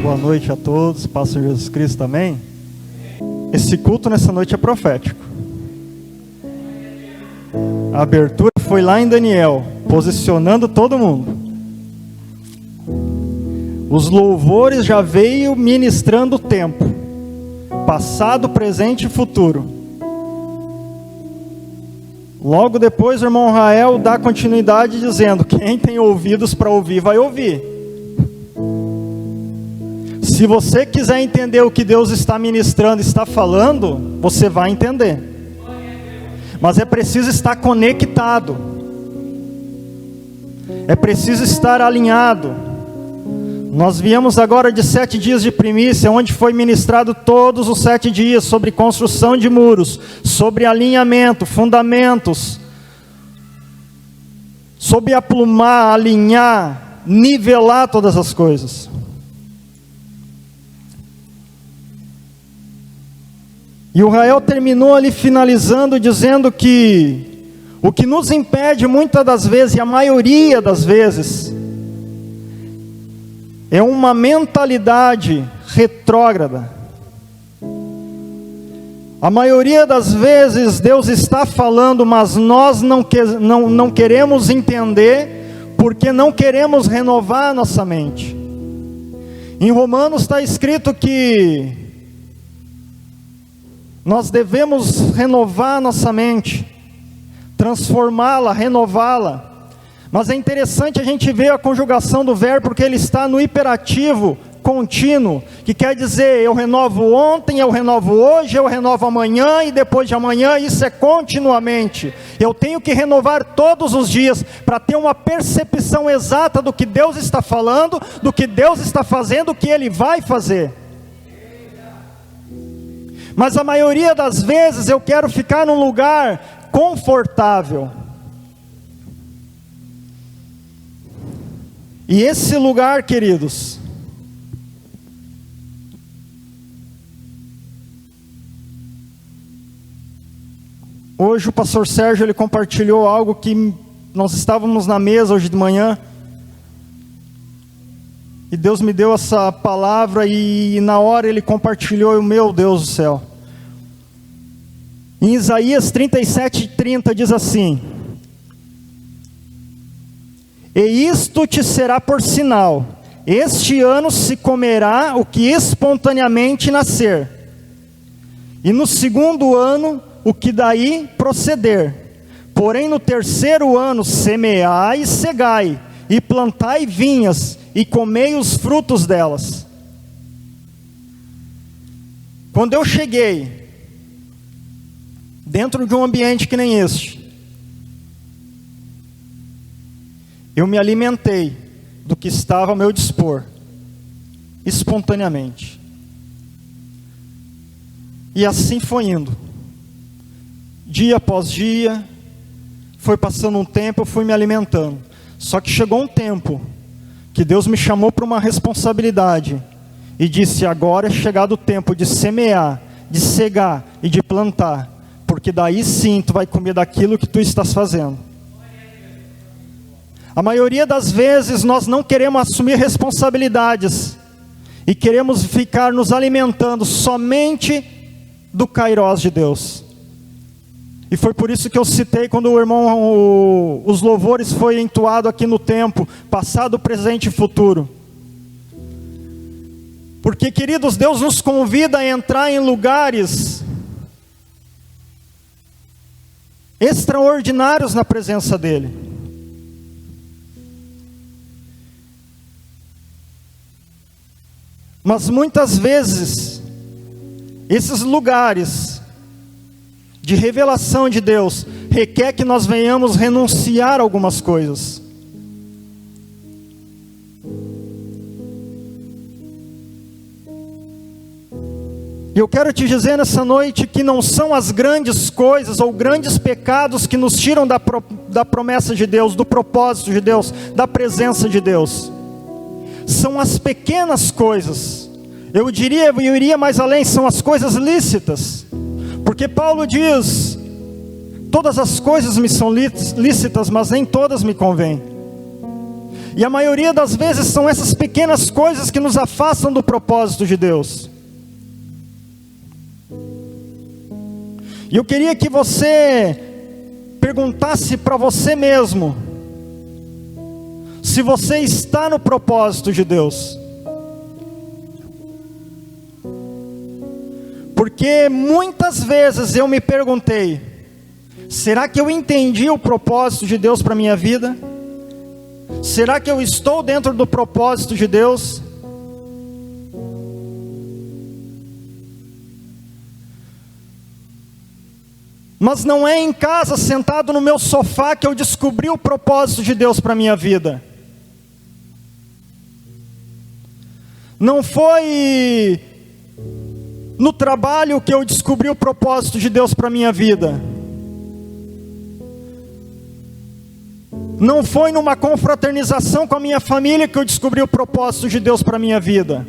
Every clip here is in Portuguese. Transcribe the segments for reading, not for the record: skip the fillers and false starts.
Boa noite a todos, paz de Jesus Cristo, amém? Esse culto nessa noite é profético. A abertura foi lá em Daniel, posicionando todo mundo. Os louvores já veio ministrando o tempo, passado, presente e futuro. Logo depois o irmão Rael dá continuidade dizendo: quem tem ouvidos para ouvir, vai ouvir. Se você quiser entender o que Deus está ministrando, está falando, você vai entender. Mas é preciso estar conectado. É preciso estar alinhado. Nós viemos agora de 7 dias de primícia, onde foi ministrado todos os 7 dias sobre construção de muros, sobre alinhamento, fundamentos, sobre aplumar, alinhar, nivelar todas as coisas. E o Rael terminou ali finalizando dizendo que o que nos impede muitas das vezes, e a maioria das vezes, é uma mentalidade retrógrada. A maioria das vezes Deus está falando, mas nós não queremos entender, porque não queremos renovar nossa mente. Em Romanos está escrito que nós devemos renovar nossa mente, transformá-la, renová-la. Mas é interessante a gente ver a conjugação do verbo, porque ele está no hiperativo contínuo, que quer dizer, eu renovo ontem, eu renovo hoje, eu renovo amanhã e depois de amanhã. Isso é continuamente. Eu tenho que renovar todos os dias, para ter uma percepção exata do que Deus está falando, do que Deus está fazendo, do que Ele vai fazer. Mas a maioria das vezes eu quero ficar num lugar confortável. E esse lugar, queridos, hoje o pastor Sérgio, ele compartilhou algo que nós estávamos na mesa hoje de manhã, e Deus me deu essa palavra, e na hora ele compartilhou, e meu Deus do céu. Em Isaías 37:30 diz assim: e isto te será por sinal, este ano se comerá o que espontaneamente nascer, e no segundo ano o que daí proceder, porém no terceiro ano semeai e cegai, e plantai vinhas, e comei os frutos delas. Quando eu cheguei dentro de um ambiente que nem este, eu me alimentei do que estava ao meu dispor, espontaneamente. E assim foi indo, dia após dia, foi passando um tempo, eu fui me alimentando. Só que chegou um tempo que Deus me chamou para uma responsabilidade, e disse: agora é chegado o tempo de semear, de cegar e de plantar, porque daí sim tu vai comer daquilo que tu estás fazendo. A maioria das vezes nós não queremos assumir responsabilidades, e queremos ficar nos alimentando somente do kairós de Deus. E foi por isso que eu citei quando o irmão, os louvores foi entoado aqui no tempo, passado, presente e futuro. Porque, queridos, Deus nos convida a entrar em lugares extraordinários na presença dEle. Mas muitas vezes, esses lugares de revelação de Deus requer que nós venhamos renunciar a algumas coisas. E eu quero te dizer nessa noite que não são as grandes coisas ou grandes pecados que nos tiram da promessa de Deus, do propósito de Deus, da presença de Deus. São as pequenas coisas. Eu iria mais além, são as coisas lícitas. Porque Paulo diz: todas as coisas me são lícitas, mas nem todas me convêm. E a maioria das vezes são essas pequenas coisas que nos afastam do propósito de Deus. E eu queria que você perguntasse para você mesmo, se você está no propósito de Deus. Porque muitas vezes eu me perguntei, será que eu entendi o propósito de Deus para a minha vida? Será que eu estou dentro do propósito de Deus? Mas não é em casa, sentado no meu sofá, que eu descobri o propósito de Deus para a minha vida. Não foi no trabalho que eu descobri o propósito de Deus para a minha vida. Não foi numa confraternização com a minha família que eu descobri o propósito de Deus para a minha vida.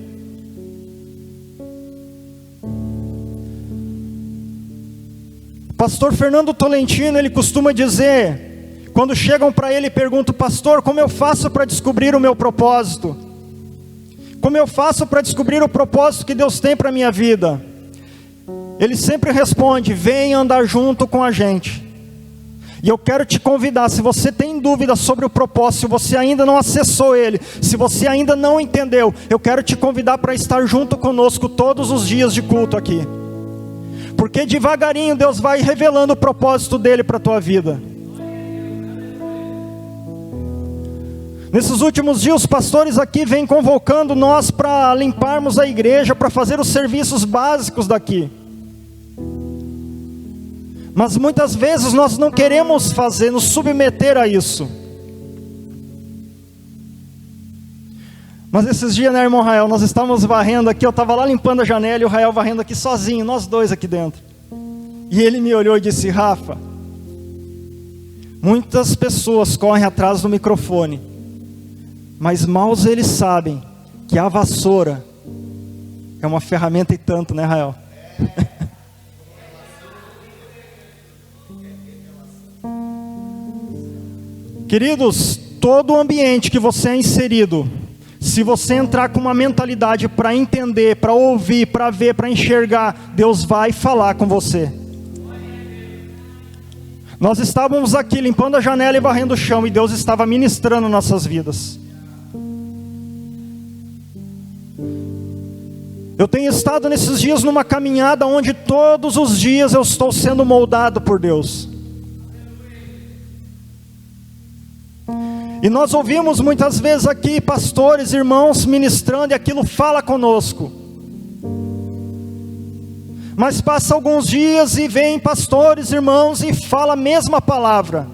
Pastor Fernando Tolentino, ele costuma dizer, quando chegam para ele e perguntam, pastor, como eu faço para descobrir o meu propósito? Como eu faço para descobrir o propósito que Deus tem para a minha vida? Ele sempre responde, vem andar junto com a gente. E eu quero te convidar, se você tem dúvida sobre o propósito, se você ainda não acessou ele, se você ainda não entendeu, eu quero te convidar para estar junto conosco todos os dias de culto aqui. Porque devagarinho Deus vai revelando o propósito dele para a tua vida. Nesses últimos dias, os pastores aqui vêm convocando nós para limparmos a igreja, para fazer os serviços básicos daqui. Mas muitas vezes nós não queremos fazer, nos submeter a isso. Mas esses dias, né, irmão Rael, nós estávamos varrendo aqui, eu estava lá limpando a janela e o Rael varrendo aqui sozinho, nós dois aqui dentro. E ele me olhou e disse, Rafa, muitas pessoas correm atrás do microfone, mas mal eles sabem que a vassoura é uma ferramenta e tanto, né, Rael? Queridos, todo o ambiente que você é inserido, se você entrar com uma mentalidade para entender, para ouvir, para ver, para enxergar, Deus vai falar com você. Nós estávamos aqui limpando a janela e varrendo o chão, e Deus estava ministrando nossas vidas. Eu tenho estado nesses dias numa caminhada onde todos os dias eu estou sendo moldado por Deus. E nós ouvimos muitas vezes aqui pastores, irmãos ministrando, e aquilo fala conosco. Mas passa alguns dias e vem pastores, irmãos, e fala a mesma palavra.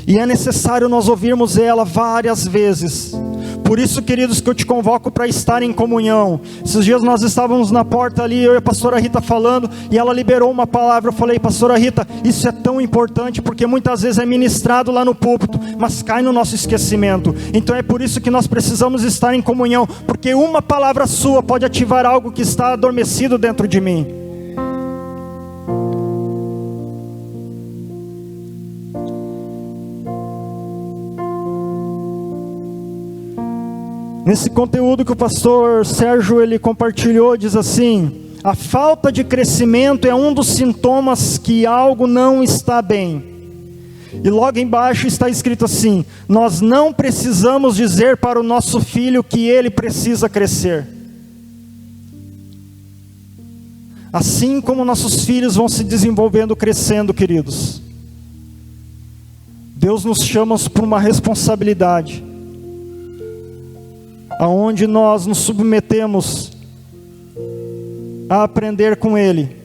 E é necessário nós ouvirmos ela várias vezes. Por isso, queridos, que eu te convoco para estar em comunhão. Esses dias nós estávamos na porta ali, eu e a pastora Rita falando, e ela liberou uma palavra. Eu falei, pastora Rita, isso é tão importante, porque muitas vezes é ministrado lá no púlpito, mas cai no nosso esquecimento. Então é por isso que nós precisamos estar em comunhão, porque uma palavra sua pode ativar algo que está adormecido dentro de mim. Nesse conteúdo que o pastor Sérgio ele compartilhou, diz assim: a falta de crescimento é um dos sintomas que algo não está bem. E logo embaixo está escrito assim: nós não precisamos dizer para o nosso filho que ele precisa crescer. Assim como nossos filhos vão se desenvolvendo, crescendo, queridos, Deus nos chama para uma responsabilidade, aonde nós nos submetemos a aprender com Ele,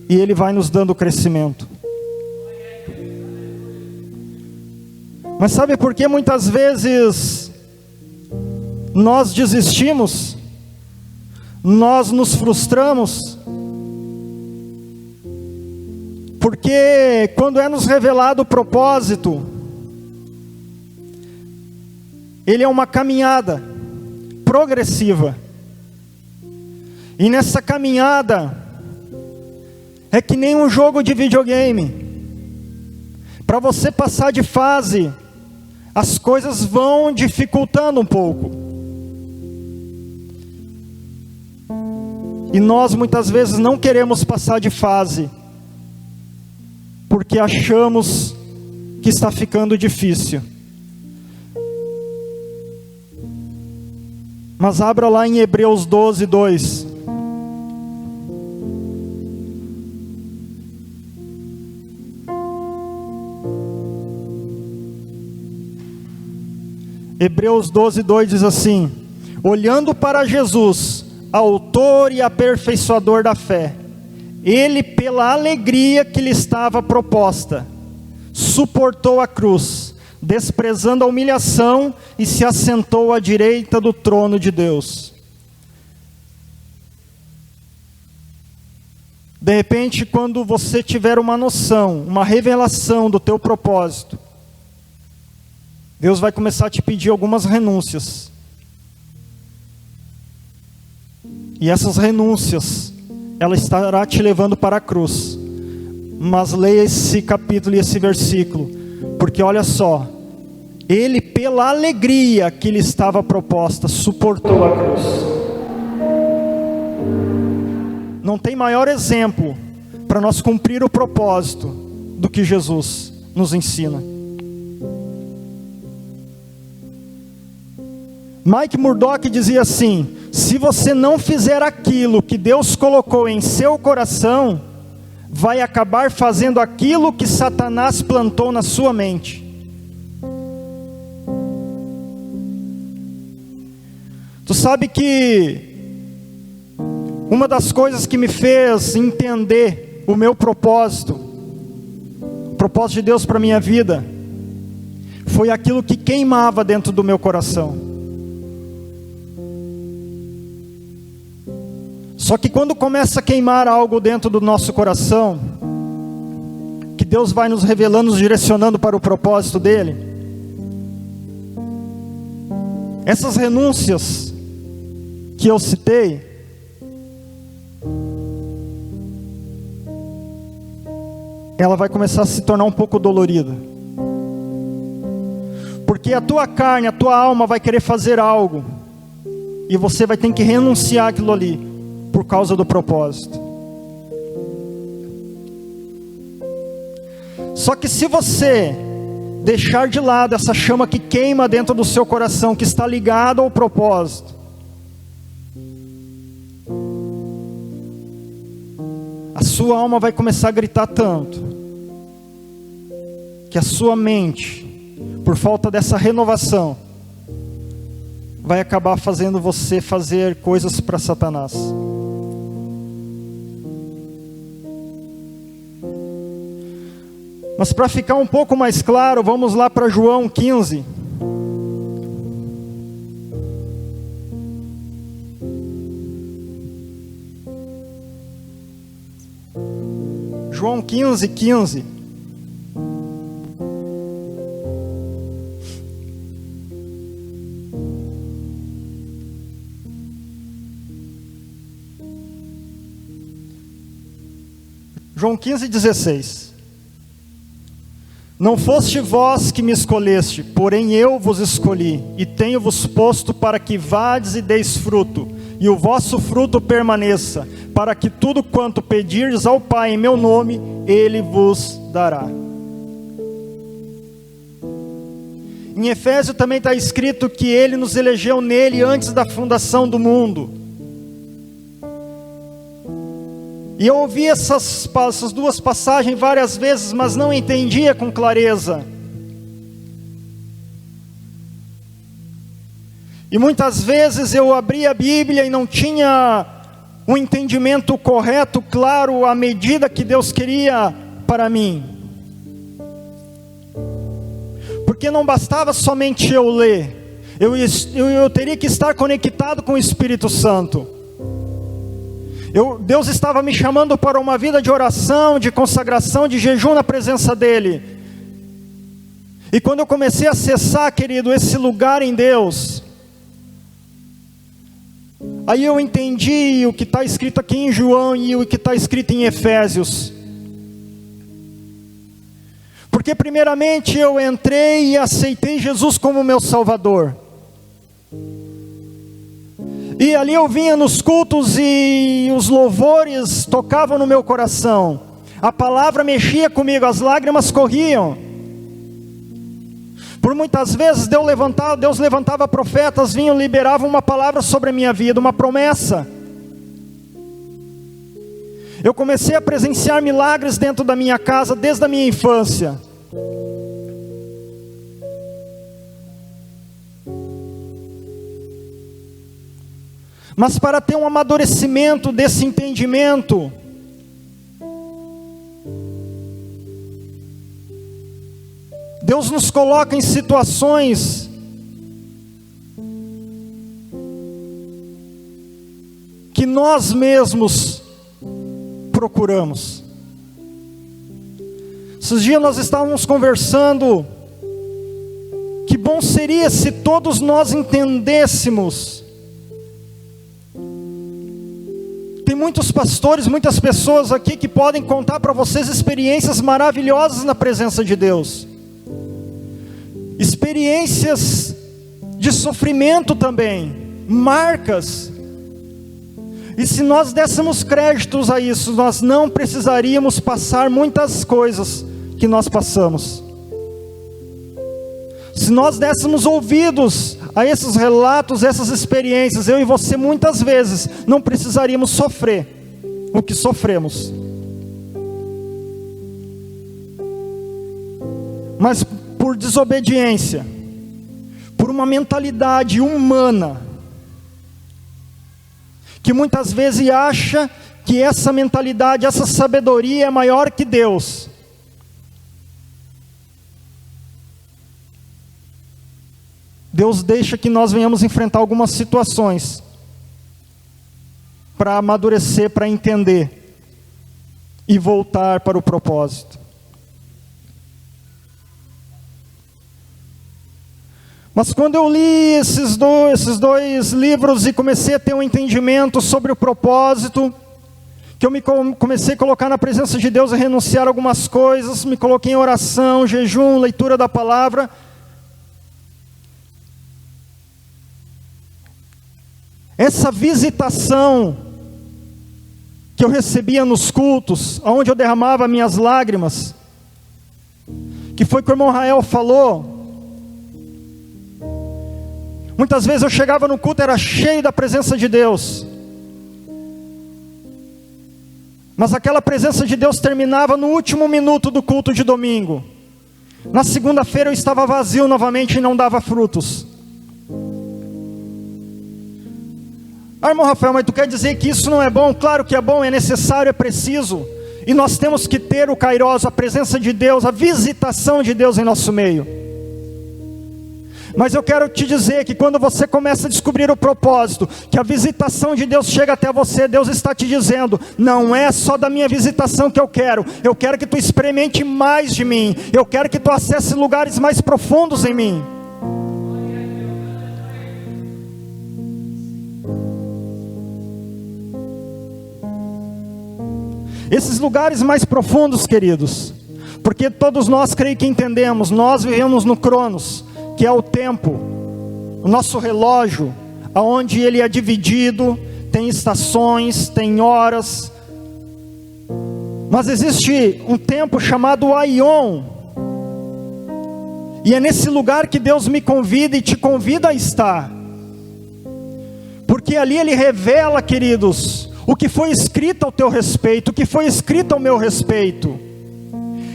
e Ele vai nos dando crescimento. Mas sabe por que muitas vezes nós desistimos, nós nos frustramos? Porque quando é nos revelado o propósito, ele é uma caminhada progressiva. E nessa caminhada é que nem um jogo de videogame. para você passar de fase, as coisas vão dificultando um pouco. E nós muitas vezes não queremos passar de fase, porque achamos que está ficando difícil. Mas abra lá em Hebreus 12, 2. Hebreus 12, 2 diz assim: olhando para Jesus, autor e aperfeiçoador da fé, ele, pela alegria que lhe estava proposta, suportou a cruz, desprezando a humilhação, e se assentou à direita do trono de Deus. De repente, quando você tiver uma noção, uma revelação do teu propósito, Deus vai começar a te pedir algumas renúncias. E essas renúncias, ela estará te levando para a cruz. Mas leia esse capítulo e esse versículo, porque olha só, ele, pela alegria que lhe estava proposta, suportou a cruz. Não tem maior exemplo para nós cumprir o propósito do que Jesus nos ensina. Mike Murdock dizia assim: se você não fizer aquilo que Deus colocou em seu coração, vai acabar fazendo aquilo que Satanás plantou na sua mente. Tu sabe que uma das coisas que me fez entender o meu propósito, o propósito de Deus para a minha vida, foi aquilo que queimava dentro do meu coração. Só que quando começa a queimar algo dentro do nosso coração, que Deus vai nos revelando, nos direcionando para o propósito dele, essas renúncias que eu citei, ela vai começar a se tornar um pouco dolorida. Porque a tua carne, a tua alma vai querer fazer algo, e você vai ter que renunciar àquilo ali, por causa do propósito. Só que se você deixar de lado essa chama que queima dentro do seu coração, que está ligada ao propósito, a sua alma vai começar a gritar tanto, que a sua mente, por falta dessa renovação, vai acabar fazendo você fazer coisas para Satanás. Mas para ficar um pouco mais claro, vamos lá para João 15. João 15, 15. João 15, 16. Não foste vós que me escolheste, porém eu vos escolhi, e tenho-vos posto para que vades e deis fruto, e o vosso fruto permaneça, para que tudo quanto pedirdes ao Pai em meu nome, Ele vos dará. Em Efésios também está escrito que Ele nos elegeu nele antes da fundação do mundo. E eu ouvi essas duas passagens várias vezes, mas não entendia com clareza. E muitas vezes eu abria a Bíblia e não tinha um entendimento correto, claro, à medida que Deus queria para mim. Porque não bastava somente eu ler, eu teria que estar conectado com o Espírito Santo. Deus estava me chamando para uma vida de oração, de consagração, de jejum na presença dEle. E quando eu comecei a acessar, querido, esse lugar em Deus, aí eu entendi o que está escrito aqui em João e o que está escrito em Efésios. Porque primeiramente eu entrei e aceitei Jesus como meu Salvador. E ali eu vinha nos cultos e os louvores tocavam no meu coração. A palavra mexia comigo, as lágrimas corriam. Por muitas vezes Deus levantava profetas, vinham, liberavam uma palavra sobre a minha vida, uma promessa. Eu comecei a presenciar milagres dentro da minha casa desde a minha infância. Mas para ter um amadurecimento desse entendimento, Deus nos coloca em situações que nós mesmos procuramos. Esses dias nós estávamos conversando, que bom seria se todos nós entendêssemos. Tem muitos pastores, muitas pessoas aqui que podem contar para vocês experiências maravilhosas na presença de Deus. Experiências de sofrimento também, marcas. E se nós dessemos créditos a isso, nós não precisaríamos passar muitas coisas que nós passamos. Se nós dessemos ouvidos a esses relatos, essas experiências, eu e você muitas vezes não precisaríamos sofrer o que sofremos. Mas por desobediência, por uma mentalidade humana, que muitas vezes acha que essa mentalidade, essa sabedoria é maior que Deus. Deus deixa que nós venhamos enfrentar algumas situações para amadurecer, para entender e voltar para o propósito. Mas quando eu li esses dois livros e comecei a ter um entendimento sobre o propósito, que eu comecei a colocar na presença de Deus e renunciar a algumas coisas, me coloquei em oração, jejum, leitura da palavra. Essa visitação que eu recebia nos cultos, onde eu derramava minhas lágrimas, que foi o que o irmão Rael falou. Muitas vezes eu chegava no culto, era cheio da presença de Deus. Mas aquela presença de Deus terminava no último minuto do culto de domingo. Na segunda-feira eu estava vazio novamente e não dava frutos. Ah, irmão Rafael, mas tu quer dizer que isso não é bom? Claro que é bom, é necessário, é preciso. E nós temos que ter o Kairos, a presença de Deus, a visitação de Deus em nosso meio. Mas eu quero te dizer que quando você começa a descobrir o propósito, que a visitação de Deus chega até você, Deus está te dizendo, não é só da minha visitação que eu quero que tu experimente mais de mim, eu quero que tu acesse lugares mais profundos em mim. Esses lugares mais profundos, queridos, porque todos nós creio que entendemos, nós vivemos no Cronos, que é o tempo, o nosso relógio, aonde ele é dividido, tem estações, tem horas, mas existe um tempo chamado Aion, e é nesse lugar que Deus me convida e te convida a estar, porque ali ele revela, queridos, o que foi escrito ao teu respeito, o que foi escrito ao meu respeito.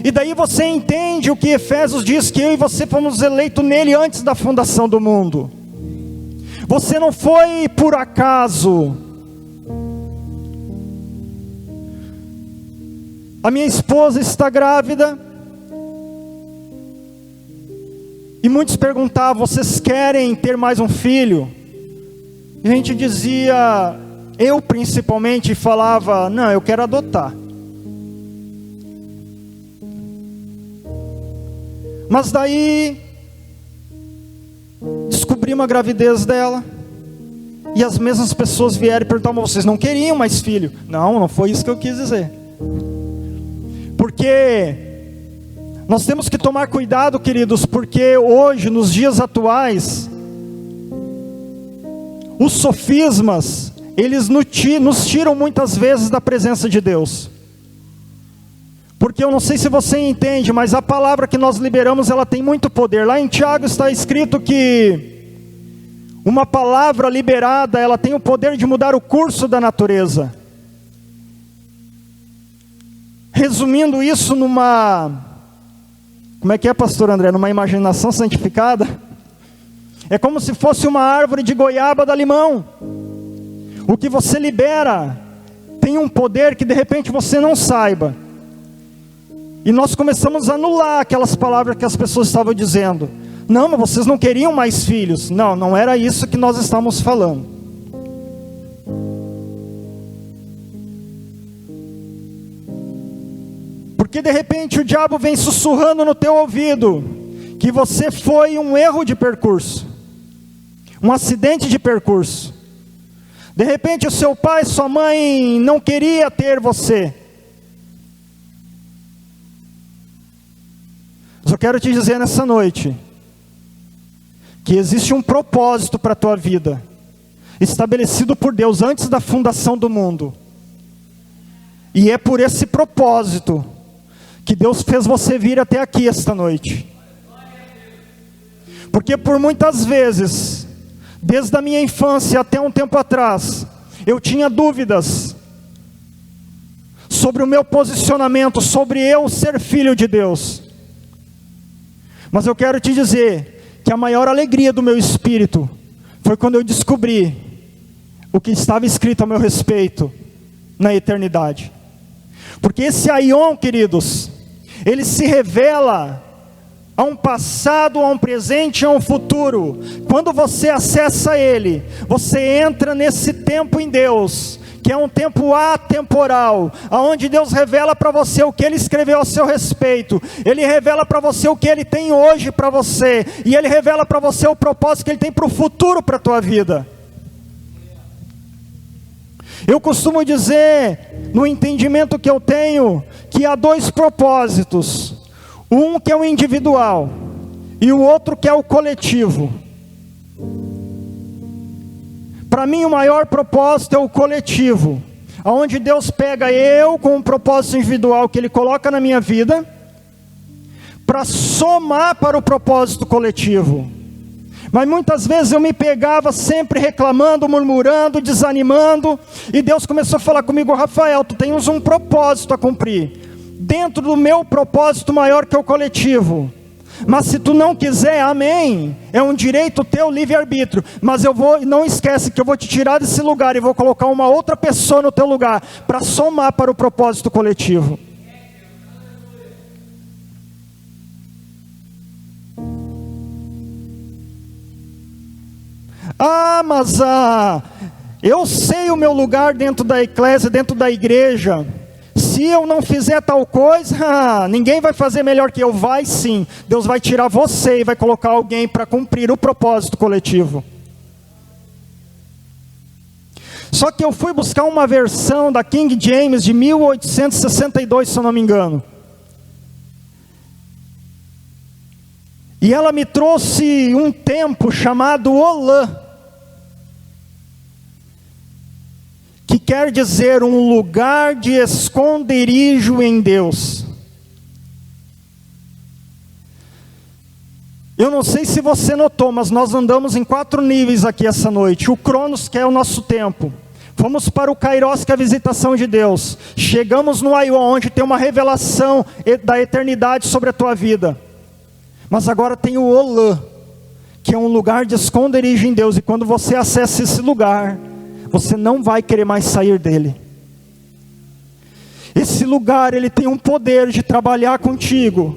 E daí você entende o que Efésios diz, que eu e você fomos eleitos nele antes da fundação do mundo. Você não foi por acaso. A minha esposa está grávida. E muitos perguntavam, vocês querem ter mais um filho? E a gente dizia, eu principalmente falava, não, eu quero adotar. Mas daí, descobrimos a gravidez dela, e as mesmas pessoas vieram e perguntaram, vocês não queriam mais filho? Não, não foi isso que eu quis dizer. Porque Nós temos que tomar cuidado, queridos, porque hoje, nos dias atuais, os sofismas, eles nos tiram muitas vezes da presença de Deus. Porque eu não sei se você entende, mas a palavra que nós liberamos, ela tem muito poder. Lá em Tiago está escrito que uma palavra liberada, ela tem o poder de mudar o curso da natureza. Resumindo isso como é que é, pastor André? Numa imaginação santificada? É como se fosse uma árvore de goiaba da limão. O que você libera tem um poder que de repente você não saiba. E nós começamos a anular aquelas palavras que as pessoas estavam dizendo. Não, mas vocês não queriam mais filhos. Não, não era isso que nós estávamos falando. Porque de repente o diabo vem sussurrando no teu ouvido que você foi um erro de percurso, um acidente de percurso. De repente o seu pai, sua mãe não queria ter você. Mas eu quero te dizer nessa noite que existe um propósito para a tua vida, estabelecido por Deus antes da fundação do mundo. E é por esse propósito que Deus fez você vir até aqui esta noite. Porque por muitas vezes, desde a minha infância até um tempo atrás, eu tinha dúvidas sobre o meu posicionamento, sobre eu ser filho de Deus. Mas eu quero te dizer que a maior alegria do meu espírito foi quando eu descobri o que estava escrito a meu respeito na eternidade. Porque esse Aion, queridos, ele se revela a um passado, a um presente, a um futuro. Quando você acessa ele, você entra nesse tempo em Deus, que é um tempo atemporal, aonde Deus revela para você o que Ele escreveu a seu respeito. Ele revela para você o que Ele tem hoje para você, e Ele revela para você o propósito que Ele tem para o futuro, para a tua vida. Eu costumo dizer, no entendimento que eu tenho, que há dois propósitos. Um que é o individual, e o outro que é o coletivo. Para mim o maior propósito é o coletivo, onde Deus pega eu com um propósito individual que Ele coloca na minha vida, para somar para o propósito coletivo. Mas muitas vezes eu me pegava sempre reclamando, murmurando, desanimando, e Deus começou a falar comigo: Rafael, tu tens um propósito a cumprir, dentro do meu propósito maior que é o coletivo. Mas se tu não quiser, amém, é um direito teu, livre-arbítrio, mas não esquece que eu vou te tirar desse lugar e vou colocar uma outra pessoa no teu lugar, para somar para o propósito coletivo. Mas eu sei o meu lugar dentro da eclésia, dentro da igreja. Se eu não fizer tal coisa, ninguém vai fazer melhor que eu. Vai sim, Deus vai tirar você e vai colocar alguém para cumprir o propósito coletivo. Só que eu fui buscar uma versão da King James de 1862, se eu não me engano. E ela me trouxe um tempo chamado Olã, que quer dizer um lugar de esconderijo em Deus. Eu não sei se você notou, mas nós andamos em 4 níveis aqui essa noite. O Cronos, que é o nosso tempo. Fomos para o Kairos, que é a visitação de Deus. Chegamos no Aion, onde tem uma revelação da eternidade sobre a tua vida. Mas agora tem o Olã, que é um lugar de esconderijo em Deus. E quando você acessa esse lugar, você não vai querer mais sair dele. Esse lugar, ele tem um poder de trabalhar contigo.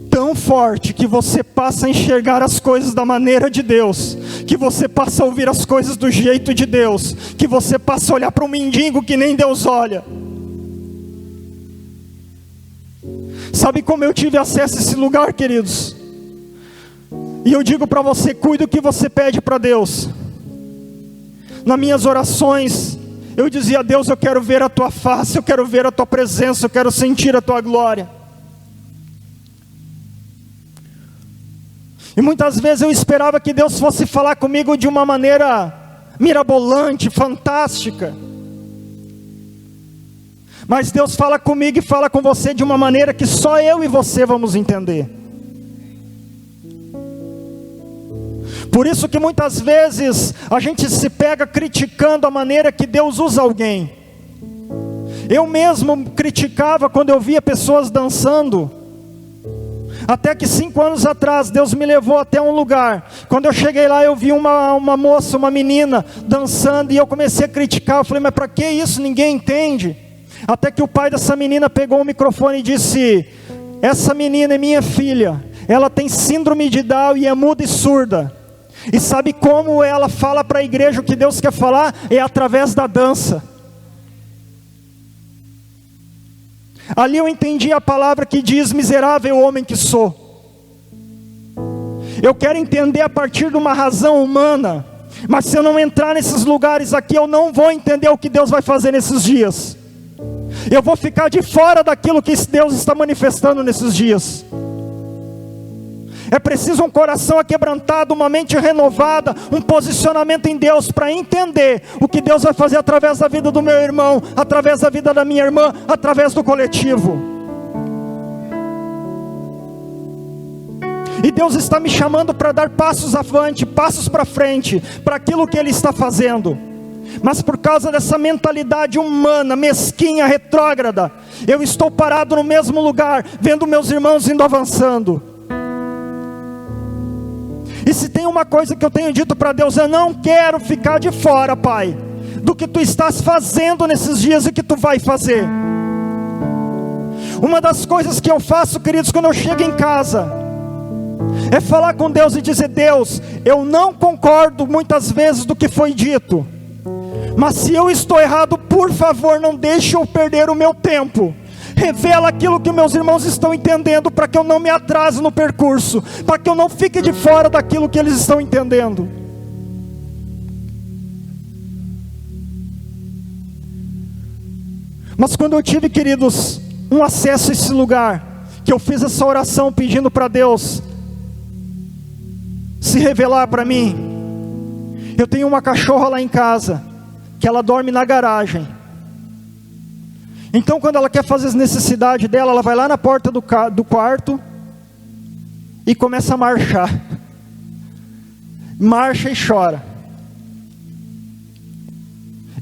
Tão forte que você passa a enxergar as coisas da maneira de Deus, que você passa a ouvir as coisas do jeito de Deus, que você passa a olhar para um mendigo que nem Deus olha. Sabe como eu tive acesso a esse lugar, queridos? E eu digo para você, cuide do que você pede para Deus. Nas minhas orações, eu dizia: Deus, eu quero ver a tua face, eu quero ver a tua presença, eu quero sentir a tua glória. E muitas vezes eu esperava que Deus fosse falar comigo de uma maneira mirabolante, fantástica. Mas Deus fala comigo e fala com você de uma maneira que só eu e você vamos entender. Por isso que muitas vezes a gente se pega criticando a maneira que Deus usa alguém. Eu mesmo criticava quando eu via pessoas dançando. Até que 5 anos atrás, Deus me levou até um lugar. Quando eu cheguei lá, eu vi uma moça, uma menina dançando, e eu comecei a criticar. Eu falei: mas para que isso? Ninguém entende. Até que o pai dessa menina pegou o microfone e disse: essa menina é minha filha, ela tem síndrome de Down e é muda e surda. E sabe como ela fala para a igreja o que Deus quer falar? É através da dança. Ali eu entendi a palavra que diz: miserável homem que sou. Eu quero entender a partir de uma razão humana, mas se eu não entrar nesses lugares aqui, eu não vou entender o que Deus vai fazer nesses dias. Eu vou ficar de fora daquilo que Deus está manifestando nesses dias. É preciso um coração aquebrantado, uma mente renovada, um posicionamento em Deus para entender o que Deus vai fazer através da vida do meu irmão, através da vida da minha irmã, através do coletivo. E Deus está me chamando para dar passos avante, passos para frente, para aquilo que Ele está fazendo. Mas por causa dessa mentalidade humana, mesquinha, retrógrada, eu estou parado no mesmo lugar, vendo meus irmãos indo avançando. E se tem uma coisa que eu tenho dito para Deus: eu não quero ficar de fora, Pai, do que Tu estás fazendo nesses dias e que Tu vai fazer. Uma das coisas que eu faço, queridos, quando eu chego em casa, é falar com Deus e dizer: Deus, eu não concordo muitas vezes do que foi dito, mas se eu estou errado, por favor, não deixe eu perder o meu tempo. Revela aquilo que meus irmãos estão entendendo, para que eu não me atrase no percurso, para que eu não fique de fora daquilo que eles estão entendendo. Mas quando eu tive, queridos, um acesso a esse lugar, que eu fiz essa oração pedindo para Deus se revelar para mim. Eu tenho uma cachorra lá em casa, que ela dorme na garagem. Então quando ela quer fazer as necessidades dela, ela vai lá na porta do quarto e começa a marchar. Marcha e chora.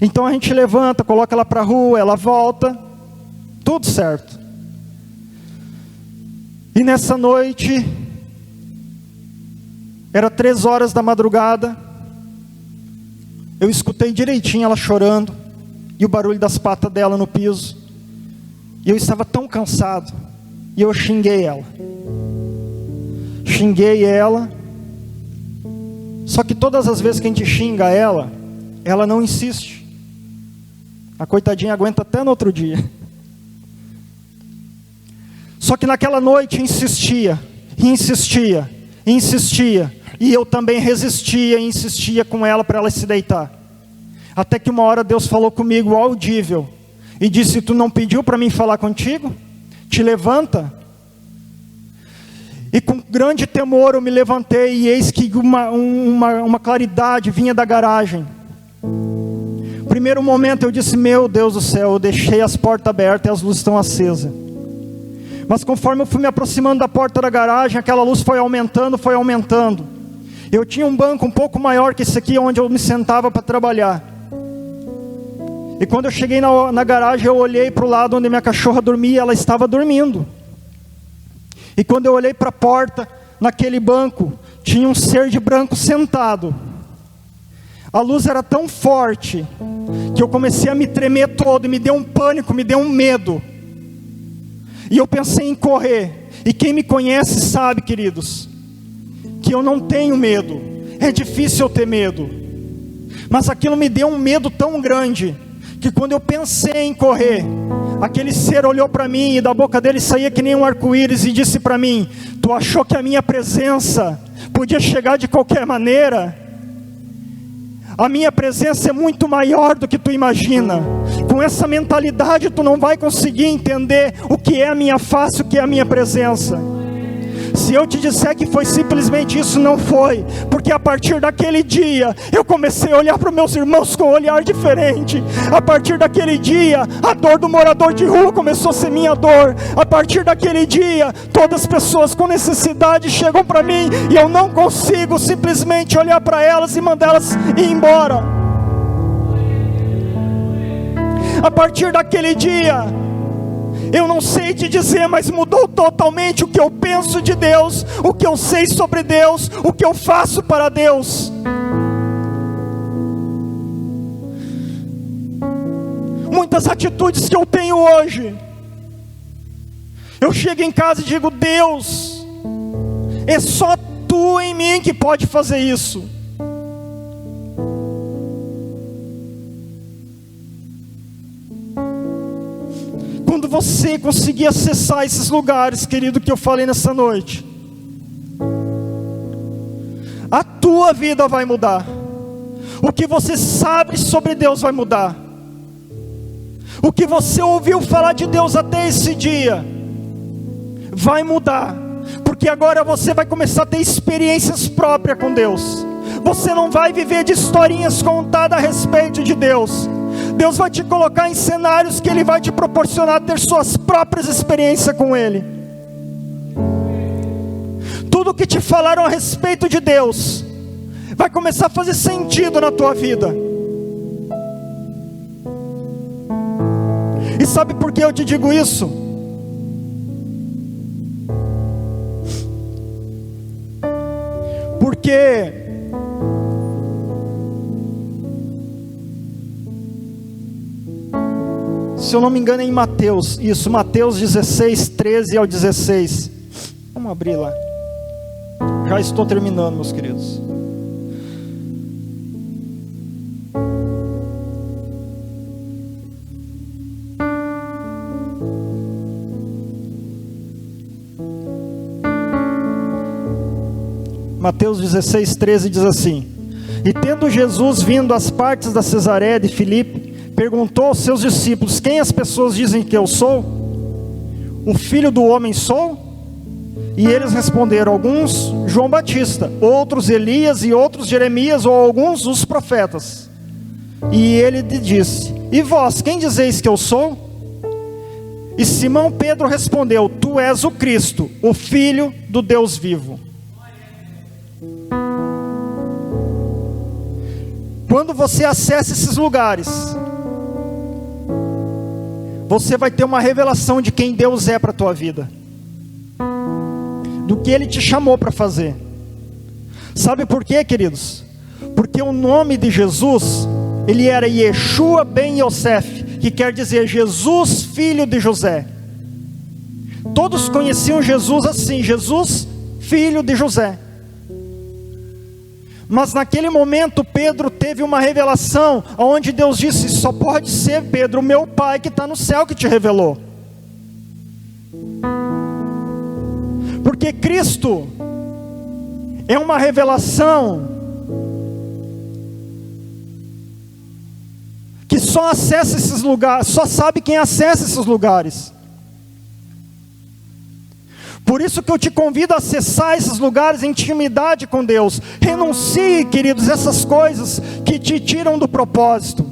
Então a gente levanta, coloca ela para a rua, ela volta, tudo certo. E nessa noite, era 3 horas da madrugada, eu escutei direitinho ela chorando, e o barulho das patas dela no piso, e eu estava tão cansado, e eu xinguei ela, só que todas as vezes que a gente xinga ela, ela não insiste, a coitadinha aguenta até no outro dia. Só que naquela noite insistia, e eu também resistia e insistia com ela para ela se deitar. Até que uma hora Deus falou comigo audível e disse: tu não pediu para mim falar contigo? Te levanta. E com grande temor eu me levantei, e eis que uma claridade vinha da garagem. Primeiro momento eu disse: meu Deus do céu, eu deixei as portas abertas e as luzes estão acesas. Mas conforme eu fui me aproximando da porta da garagem, aquela luz foi aumentando. Eu tinha um banco um pouco maior que esse aqui, onde eu me sentava para trabalhar. E quando eu cheguei na garagem, eu olhei para o lado onde minha cachorra dormia, ela estava dormindo. E quando eu olhei para a porta, naquele banco, tinha um ser de branco sentado. A luz era tão forte, que eu comecei a me tremer todo, e me deu um pânico, me deu um medo. E eu pensei em correr. E quem me conhece sabe, queridos, que eu não tenho medo. É difícil eu ter medo. Mas aquilo me deu um medo tão grande, que quando eu pensei em correr, aquele ser olhou para mim, e da boca dele saía que nem um arco-íris, e disse para mim: tu achou que a minha presença podia chegar de qualquer maneira? A minha presença é muito maior do que tu imagina. Com essa mentalidade tu não vai conseguir entender o que é a minha face, o que é a minha presença. Se eu te disser que foi simplesmente isso, não foi. Porque a partir daquele dia, eu comecei a olhar para os meus irmãos com um olhar diferente. A partir daquele dia, a dor do morador de rua começou a ser minha dor. A partir daquele dia, todas as pessoas com necessidade chegam para mim, e eu não consigo simplesmente olhar para elas e mandá-las ir embora. A partir daquele dia, eu não sei te dizer, mas mudou totalmente o que eu penso de Deus, o que eu sei sobre Deus, o que eu faço para Deus. Muitas atitudes que eu tenho hoje, eu chego em casa e digo: Deus, é só Tu em mim que pode fazer isso. Quando você conseguir acessar esses lugares, querido, que eu falei nessa noite, a tua vida vai mudar. O que você sabe sobre Deus vai mudar. O que você ouviu falar de Deus até esse dia vai mudar. Porque agora você vai começar a ter experiências próprias com Deus. Você não vai viver de historinhas contadas a respeito de Deus. Deus vai te colocar em cenários que Ele vai te proporcionar ter suas próprias experiências com Ele. Tudo que te falaram a respeito de Deus vai começar a fazer sentido na tua vida. E sabe por que eu te digo isso? Porque se eu não me engano é em Mateus, isso, Mateus 16, 13 ao 16. Vamos abrir lá. Já estou terminando, meus queridos. Mateus 16, 13 diz assim: E tendo Jesus vindo às partes da Cesareia de Filipe, perguntou aos seus discípulos: Quem as pessoas dizem que eu sou? O Filho do Homem sou? E eles responderam: alguns João Batista, outros Elias, e outros Jeremias, ou alguns os profetas. E ele lhe disse: E vós, quem dizeis que eu sou? E Simão Pedro respondeu: Tu és o Cristo, o Filho do Deus vivo. Quando você acessa esses lugares, você vai ter uma revelação de quem Deus é para a tua vida, do que Ele te chamou para fazer. Sabe por quê, queridos? Porque o nome de Jesus, ele era Yeshua ben Yosef, que quer dizer Jesus, filho de José. Todos conheciam Jesus assim: Jesus, filho de José. Mas naquele momento Pedro teve uma revelação, onde Deus disse: só pode ser, Pedro, o meu Pai que está no céu que te revelou. Porque Cristo é uma revelação que só acessa esses lugares, só sabe quem acessa esses lugares. Por isso que eu te convido a acessar esses lugares em intimidade com Deus. Renuncie, queridos, essas coisas que te tiram do propósito.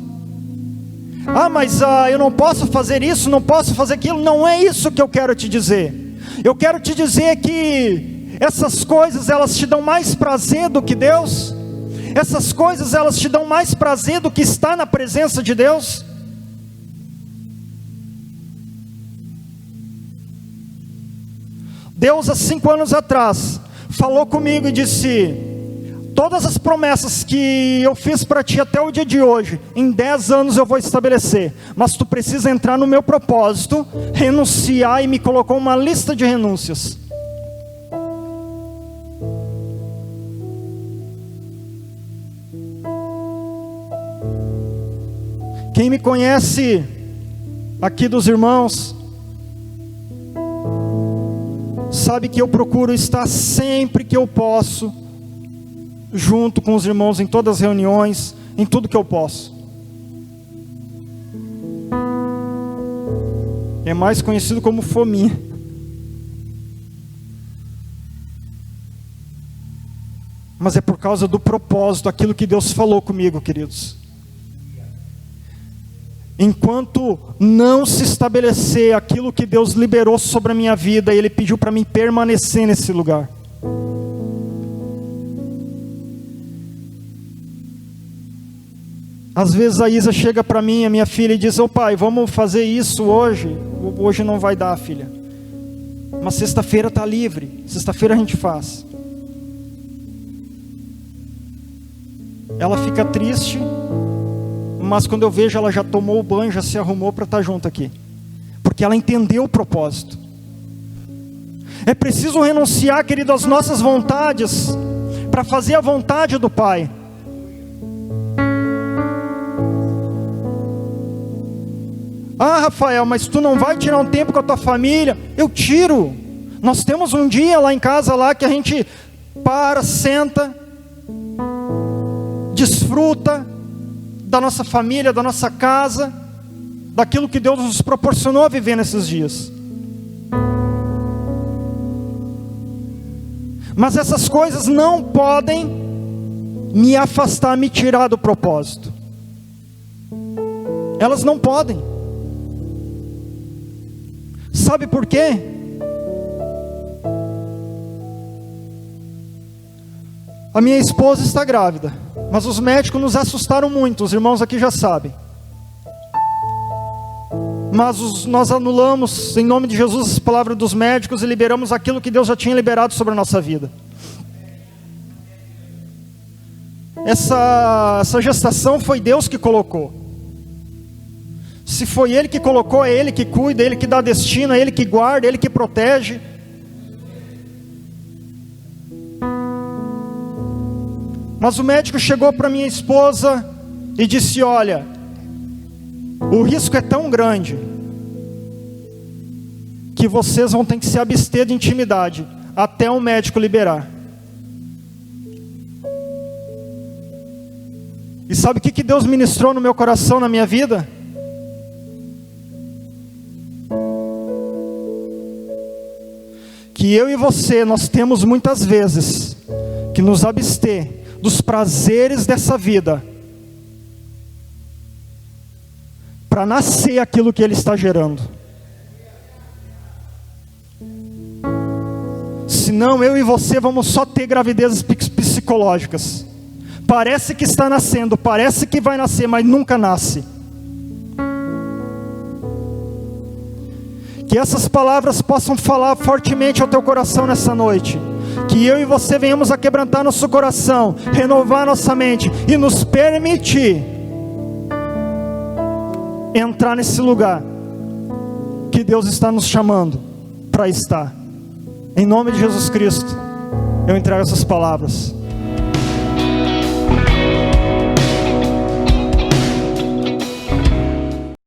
Mas eu não posso fazer isso, não posso fazer aquilo. Não é isso que eu quero te dizer. Eu quero te dizer que essas coisas, elas te dão mais prazer do que Deus. Essas coisas, elas te dão mais prazer do que estar na presença de Deus. Deus, há 5 anos atrás, falou comigo e disse: todas as promessas que eu fiz para ti até o dia de hoje, em 10 anos eu vou estabelecer, mas tu precisa entrar no meu propósito, renunciar, e me colocou uma lista de renúncias. Quem me conhece aqui dos irmãos sabe que eu procuro estar sempre que eu posso junto com os irmãos em todas as reuniões, em tudo que eu posso. É mais conhecido como fominha. Mas é por causa do propósito, aquilo que Deus falou comigo, queridos. Enquanto não se estabelecer aquilo que Deus liberou sobre a minha vida, Ele pediu para mim permanecer nesse lugar. Às vezes a Isa chega para mim, a minha filha, e diz: ô pai, vamos fazer isso hoje? Hoje não vai dar, filha. Mas sexta-feira está livre, sexta-feira a gente faz. Ela fica triste, mas quando eu vejo, ela já tomou o banho, já se arrumou para estar junto aqui, porque ela entendeu o propósito. É preciso renunciar, querido, às nossas vontades, para fazer a vontade do Pai. Ah, Rafael, mas tu não vai tirar um tempo com a tua família? Eu tiro. Nós temos um dia lá em casa lá que a gente para, senta, desfruta da nossa família, da nossa casa, daquilo que Deus nos proporcionou a viver nesses dias. Mas essas coisas não podem me afastar, me tirar do propósito. Elas não podem. Sabe por quê? A minha esposa está grávida, mas os médicos nos assustaram muito, os irmãos aqui já sabem. Mas nós anulamos, em nome de Jesus, as palavras dos médicos e liberamos aquilo que Deus já tinha liberado sobre a nossa vida. Essa gestação foi Deus que colocou. Se foi Ele que colocou, é Ele que cuida, é Ele que dá destino, é Ele que guarda, é Ele que protege. Mas o médico chegou para minha esposa e disse: olha, o risco é tão grande que vocês vão ter que se abster de intimidade até o médico liberar. E sabe o que Deus ministrou no meu coração, na minha vida? Que eu e você, nós temos muitas vezes que nos abster dos prazeres dessa vida para nascer aquilo que Ele está gerando. Senão eu e você vamos só ter gravidezes psicológicas. Parece que está nascendo, parece que vai nascer, mas nunca nasce. Que essas palavras possam falar fortemente ao teu coração nessa noite. Que eu e você venhamos a quebrantar nosso coração, renovar nossa mente e nos permitir entrar nesse lugar que Deus está nos chamando para estar. Em nome de Jesus Cristo, eu entrego essas palavras.